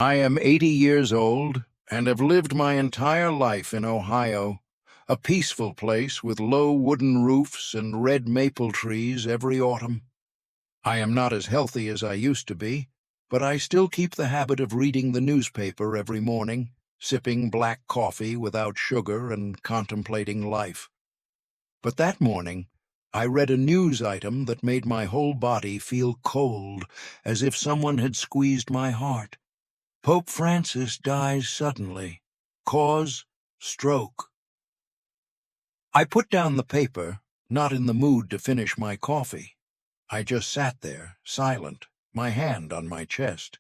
I am 80 years old and have lived my entire life in Ohio, a peaceful place with low wooden roofs and red maple trees every autumn. I am not as healthy as I used to be, but I still keep the habit of reading the newspaper every morning, sipping black coffee without sugar and contemplating life. But that morning, I read a news item that made my whole body feel cold, as if someone had squeezed my heart. Pope Francis dies suddenly. Cause: stroke. I put down the paper, not in the mood to finish my coffee. I just sat there, silent, my hand on my chest,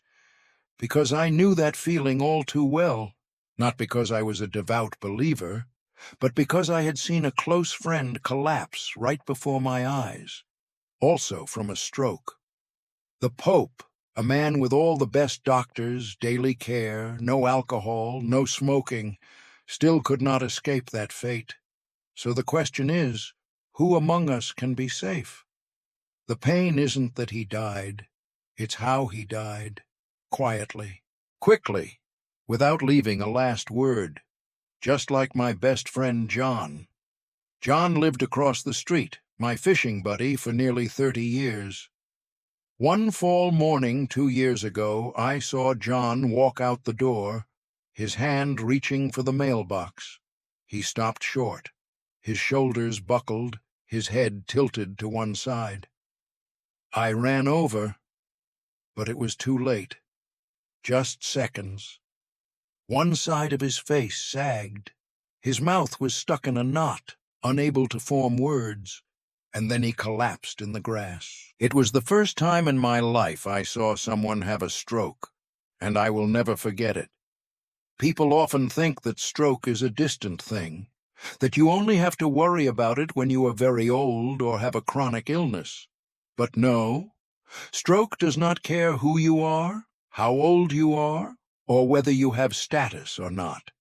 because I knew that feeling all too well, not because I was a devout believer, but because I had seen a close friend collapse right before my eyes, also from a stroke. The Pope, a man with all the best doctors, daily care, no alcohol, no smoking, still could not escape that fate. So the question is, who among us can be safe? The pain isn't that he died, it's how he died. Quietly, quickly, without leaving a last word. Just like my best friend John. John lived across the street, my fishing buddy for nearly 30 years. One fall morning 2 years ago, I saw John walk out the door, his hand reaching for the mailbox. He stopped short, his shoulders buckled, his head tilted to one side. I ran over, but it was too late. Just seconds. One side of his face sagged. His mouth was stuck in a knot, unable to form words, and then he collapsed in the grass. It was the first time in my life I saw someone have a stroke, and I will never forget it. People often think that stroke is a distant thing, that you only have to worry about it when you are very old or have a chronic illness. But no, stroke does not care who you are, how old you are, or whether you have status or not.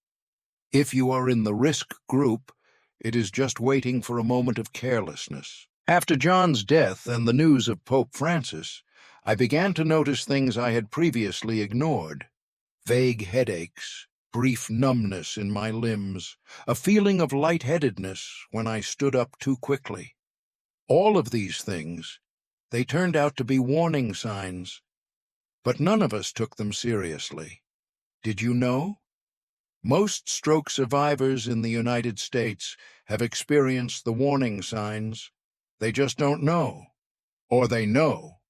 If you are in the risk group, it is just waiting for a moment of carelessness. After John's death and the news of Pope Francis, I began to notice things I had previously ignored. Vague headaches, brief numbness in my limbs, a feeling of lightheadedness when I stood up too quickly. All of these things, they turned out to be warning signs, but none of us took them seriously. Did you know? Most stroke survivors in the United States have experienced the warning signs. They just don't know. Or they know,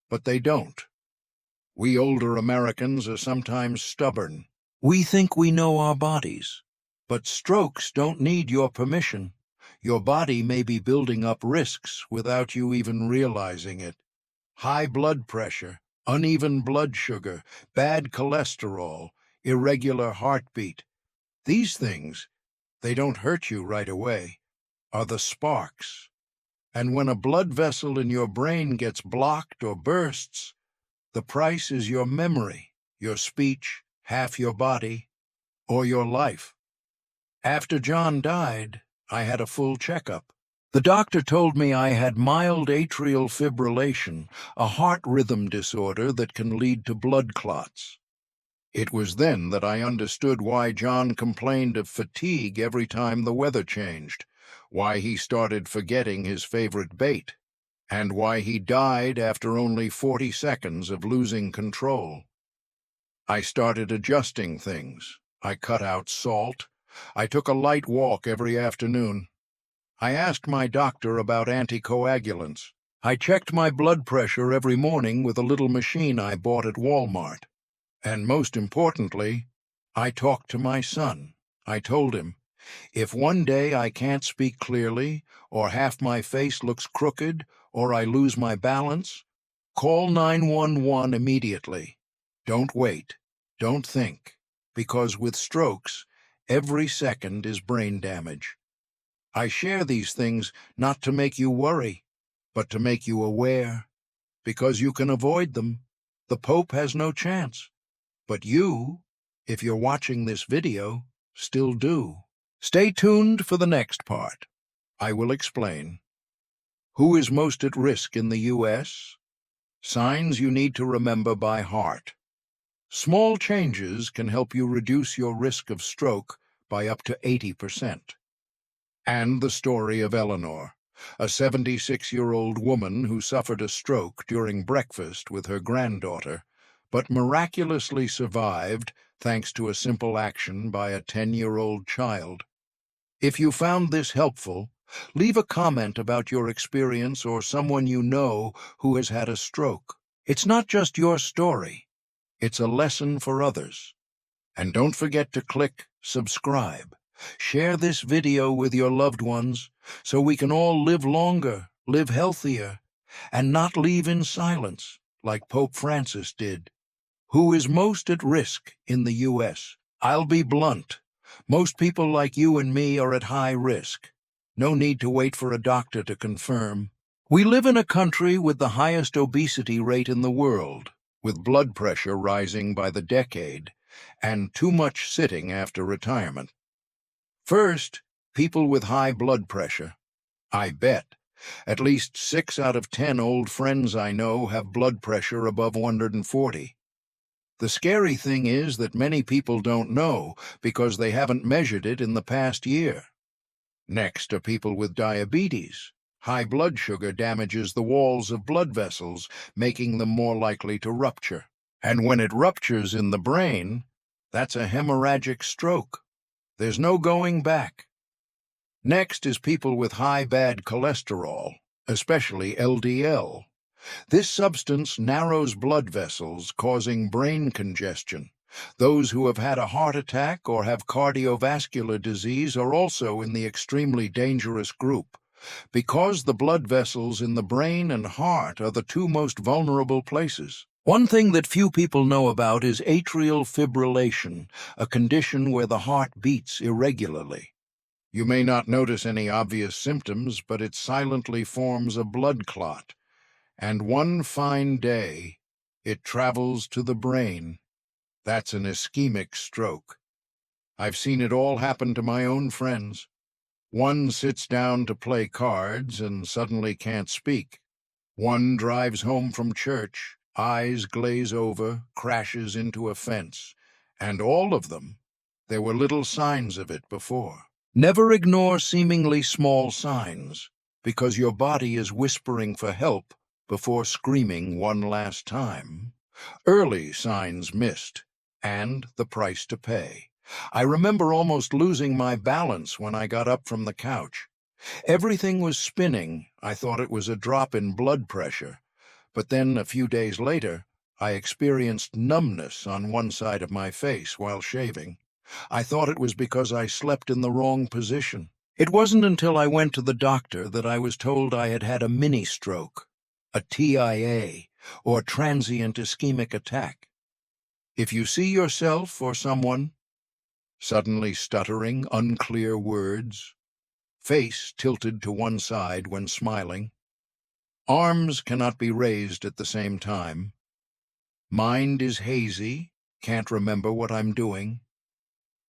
but they don't. We older Americans are sometimes stubborn. We think we know our bodies. But strokes don't need your permission. Your body may be building up risks without you even realizing it. High blood pressure, uneven blood sugar, bad cholesterol, irregular heartbeat. These things, they don't hurt you right away, are the sparks. And when a blood vessel in your brain gets blocked or bursts, the price is your memory, your speech, half your body, or your life. After John died, I had a full checkup. The doctor told me I had mild atrial fibrillation, a heart rhythm disorder that can lead to blood clots. It was then that I understood why John complained of fatigue every time the weather changed, why he started forgetting his favorite bait, and why he died after only 40 seconds of losing control. I started adjusting things. I cut out salt. I took a light walk every afternoon. I asked my doctor about anticoagulants. I checked my blood pressure every morning with a little machine I bought at Walmart. And most importantly, I talked to my son. I told him, if one day I can't speak clearly, or half my face looks crooked, or I lose my balance, call 911 immediately. Don't wait. Don't think. Because with strokes, every second is brain damage. I share these things not to make you worry, but to make you aware. Because you can avoid them. The Pope has no chance. But you, if you're watching this video, still do. Stay tuned for the next part. I will explain. Who is most at risk in the U.S.? Signs you need to remember by heart. Small changes can help you reduce your risk of stroke by up to 80%. And the story of Eleanor, a 76-year-old woman who suffered a stroke during breakfast with her granddaughter, but miraculously survived thanks to a simple action by a 10-year-old child. If you found this helpful, leave a comment about your experience or someone you know who has had a stroke. It's not just your story, it's a lesson for others. And don't forget to click subscribe. Share this video with your loved ones so we can all live longer, live healthier, and not leave in silence like Pope Francis did. Who is most at risk in the U.S.? I'll be blunt. Most people like you and me are at high risk. No need to wait for a doctor to confirm. We live in a country with the highest obesity rate in the world, with blood pressure rising by the decade, and too much sitting after retirement. First, people with high blood pressure. I bet at least 6 out of 10 old friends I know have blood pressure above 140. The scary thing is that many people don't know because they haven't measured it in the past year. Next are people with diabetes. High blood sugar damages the walls of blood vessels, making them more likely to rupture. And when it ruptures in the brain, that's a hemorrhagic stroke. There's no going back. Next is people with high bad cholesterol, especially LDL. This substance narrows blood vessels, causing brain congestion. Those who have had a heart attack or have cardiovascular disease are also in the extremely dangerous group, because the blood vessels in the brain and heart are the two most vulnerable places. One thing that few people know about is atrial fibrillation, a condition where the heart beats irregularly. You may not notice any obvious symptoms, but it silently forms a blood clot. And one fine day, it travels to the brain. That's an ischemic stroke. I've seen it all happen to my own friends. One sits down to play cards and suddenly can't speak. One drives home from church, eyes glaze over, crashes into a fence. And all of them, there were little signs of it before. Never ignore seemingly small signs, because your body is whispering for help before screaming one last time. Early signs missed, and the price to pay. I remember almost losing my balance when I got up from the couch. Everything was spinning. I thought it was a drop in blood pressure. But then, a few days later, I experienced numbness on one side of my face while shaving. I thought it was because I slept in the wrong position. It wasn't until I went to the doctor that I was told I had had a mini-stroke, a TIA, or transient ischemic attack. If you see yourself or someone suddenly stuttering unclear words, face tilted to one side when smiling, arms cannot be raised at the same time, mind is hazy, can't remember what I'm doing,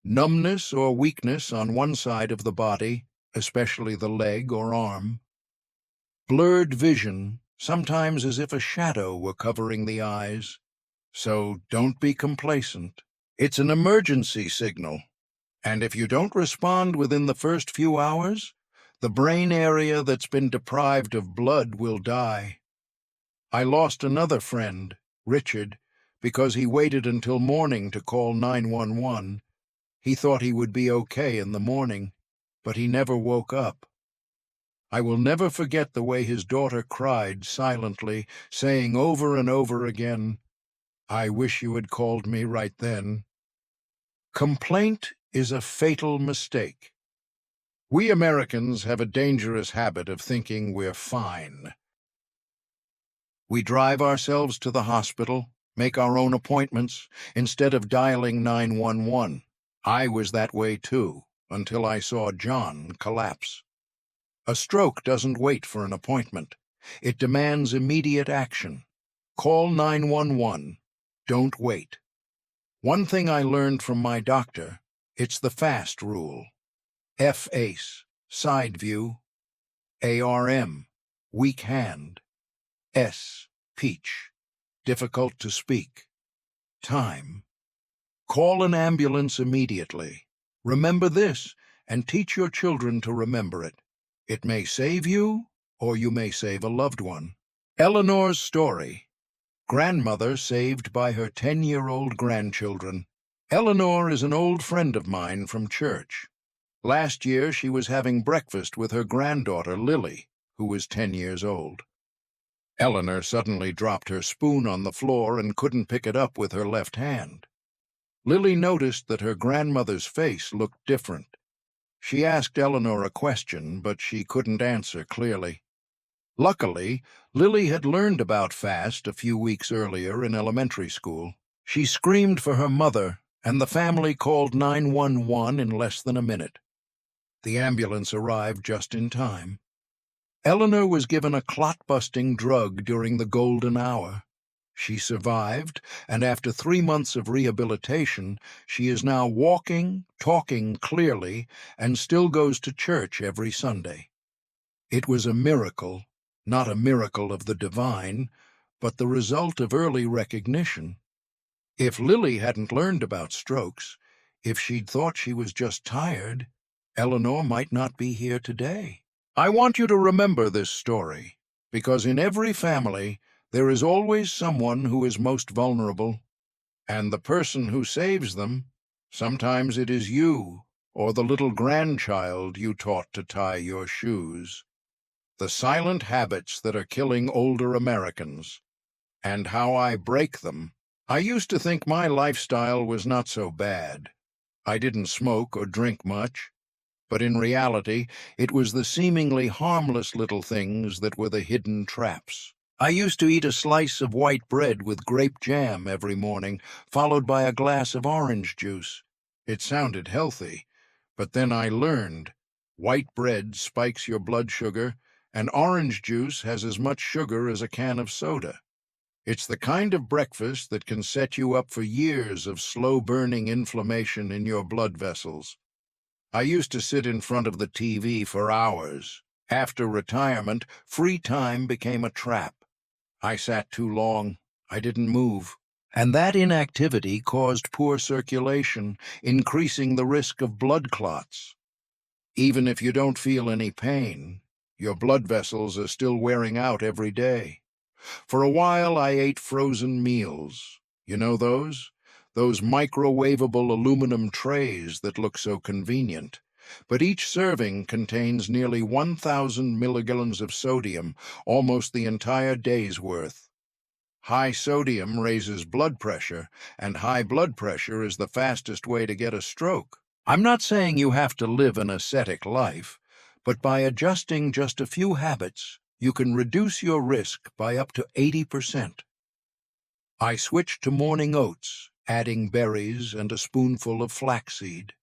numbness or weakness on one side of the body, especially the leg or arm, blurred vision, sometimes as if a shadow were covering the eyes. So don't be complacent. It's an emergency signal, and if you don't respond within the first few hours, the brain area that's been deprived of blood will die. I lost another friend, Richard, because he waited until morning to call 911. He thought he would be okay in the morning, but he never woke up. I will never forget the way his daughter cried silently, saying over and over again, "I wish you had called me right then." Complaint is a fatal mistake. We Americans have a dangerous habit of thinking we're fine. We drive ourselves to the hospital, make our own appointments, instead of dialing 911. I was that way too, until I saw John collapse. A stroke doesn't wait for an appointment. It demands immediate action. Call 911. Don't wait. One thing I learned from my doctor, it's the FAST rule. F-ACE, side view. ARM, weak hand. S, peach, difficult to speak. Time. Call an ambulance immediately. Remember this, and teach your children to remember it. It may save you, or you may save a loved one. Eleanor's story. Grandmother saved by her 10-year-old grandchildren. Eleanor is an old friend of mine from church. Last year she was having breakfast with her granddaughter, Lily, who was 10 years old. Eleanor suddenly dropped her spoon on the floor and couldn't pick it up with her left hand. Lily noticed that her grandmother's face looked different. She asked Eleanor a question, but she couldn't answer clearly. Luckily, Lily had learned about FAST a few weeks earlier in elementary school. She screamed for her mother, and the family called 911 in less than a minute. The ambulance arrived just in time. Eleanor was given a clot-busting drug during the golden hour. She survived, and after 3 months of rehabilitation, she is now walking, talking clearly, and still goes to church every Sunday. It was a miracle, not a miracle of the divine, but the result of early recognition. If Lily hadn't learned about strokes, if she'd thought she was just tired, Eleanor might not be here today. I want you to remember this story, because in every family there is always someone who is most vulnerable, and the person who saves them, sometimes it is you or the little grandchild you taught to tie your shoes. The silent habits that are killing older Americans, and how I break them. I used to think my lifestyle was not so bad. I didn't smoke or drink much. But in reality, it was the seemingly harmless little things that were the hidden traps. I used to eat a slice of white bread with grape jam every morning, followed by a glass of orange juice. It sounded healthy, but then I learned white bread spikes your blood sugar, and orange juice has as much sugar as a can of soda. It's the kind of breakfast that can set you up for years of slow-burning inflammation in your blood vessels. I used to sit in front of the TV for hours. After retirement, free time became a trap. I sat too long. I didn't move. And that inactivity caused poor circulation, increasing the risk of blood clots. Even if you don't feel any pain, your blood vessels are still wearing out every day. For a while, I ate frozen meals. You know those? Those microwavable aluminum trays that look so convenient. But each serving contains nearly 1,000 milligrams of sodium, almost the entire day's worth. High sodium raises blood pressure, and high blood pressure is the fastest way to get a stroke. I'm not saying you have to live an ascetic life, but by adjusting just a few habits, you can reduce your risk by up to 80%. I switched to morning oats, adding berries and a spoonful of flaxseed.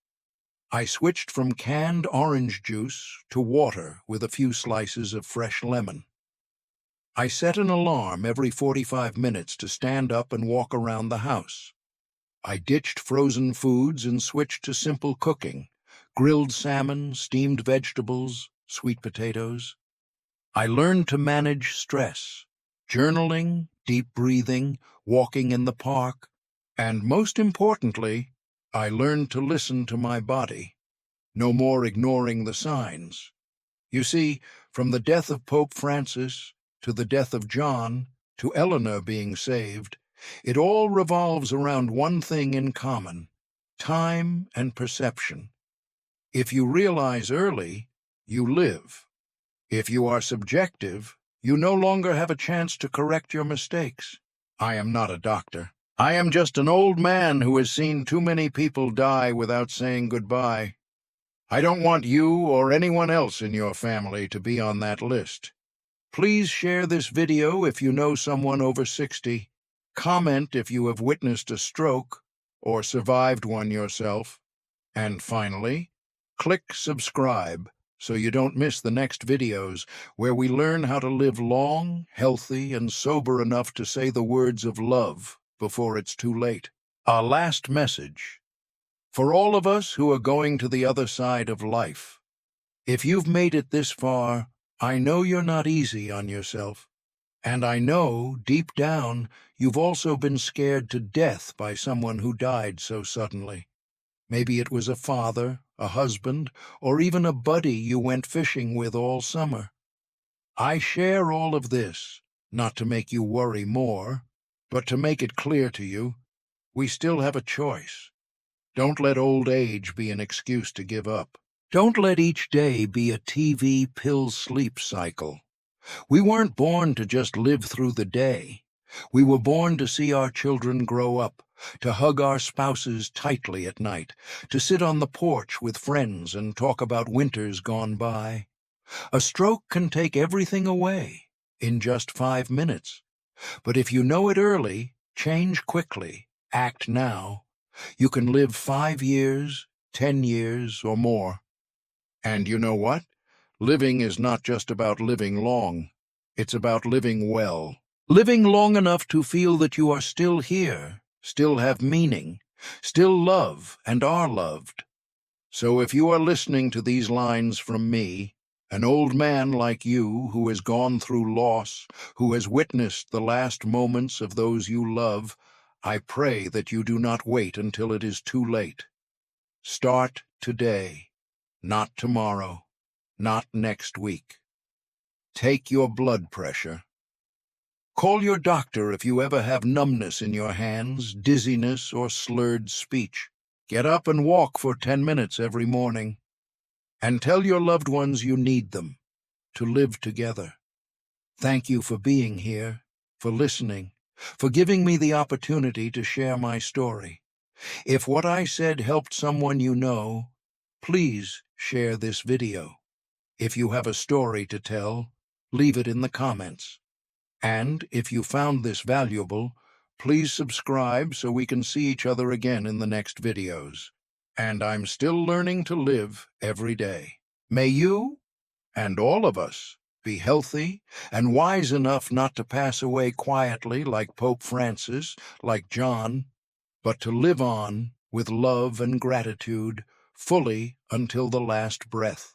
I switched from canned orange juice to water with a few slices of fresh lemon. I set an alarm every 45 minutes to stand up and walk around the house. I ditched frozen foods and switched to simple cooking: grilled salmon, steamed vegetables, sweet potatoes. I learned to manage stress: journaling, deep breathing, walking in the park, and most importantly, I learned to listen to my body. No more ignoring the signs. You see, from the death of Pope Francis to the death of John to Eleanor being saved, it all revolves around one thing in common: time and perception. If you realize early, you live. If you are subjective, you no longer have a chance to correct your mistakes. I am not a doctor. I am just an old man who has seen too many people die without saying goodbye. I don't want you or anyone else in your family to be on that list. Please share this video if you know someone over 60. Comment if you have witnessed a stroke or survived one yourself. And finally, click subscribe so you don't miss the next videos where we learn how to live long, healthy, and sober enough to say the words of love before it's too late. Our last message. For all of us who are going to the other side of life, if you've made it this far, I know you're not easy on yourself. And I know, deep down, you've also been scared to death by someone who died so suddenly. Maybe it was a father, a husband, or even a buddy you went fishing with all summer. I share all of this, not to make you worry more, but to make it clear to you, we still have a choice. Don't let old age be an excuse to give up. Don't let each day be a TV pill sleep cycle. We weren't born to just live through the day. We were born to see our children grow up, to hug our spouses tightly at night, to sit on the porch with friends and talk about winters gone by. A stroke can take everything away in just 5 minutes. But if you know it early, change quickly, act now, you can live 5 years, 10 years, or more. And you know what? Living is not just about living long. It's about living well. Living long enough to feel that you are still here, still have meaning, still love and are loved. So if you are listening to these lines from me, an old man like you who has gone through loss, who has witnessed the last moments of those you love, I pray that you do not wait until it is too late. Start today, not tomorrow, not next week. Take your blood pressure. Call your doctor if you ever have numbness in your hands, dizziness, or slurred speech. Get up and walk for 10 minutes every morning. And tell your loved ones you need them to live together. Thank you for being here, for listening, for giving me the opportunity to share my story. If what I said helped someone you know, please share this video. If you have a story to tell, leave it in the comments. And if you found this valuable, please subscribe so we can see each other again in the next videos. And I'm still learning to live every day. May you, and all of us, be healthy and wise enough not to pass away quietly like Pope Francis, like John, but to live on with love and gratitude fully until the last breath.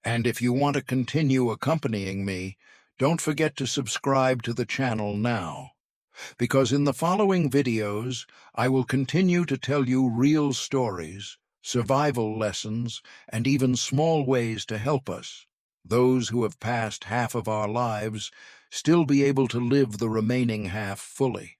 And if you want to continue accompanying me, don't forget to subscribe to the channel now, because in the following videos, I will continue to tell you real stories, survival lessons, and even small ways to help us, those who have passed half of our lives, still be able to live the remaining half fully.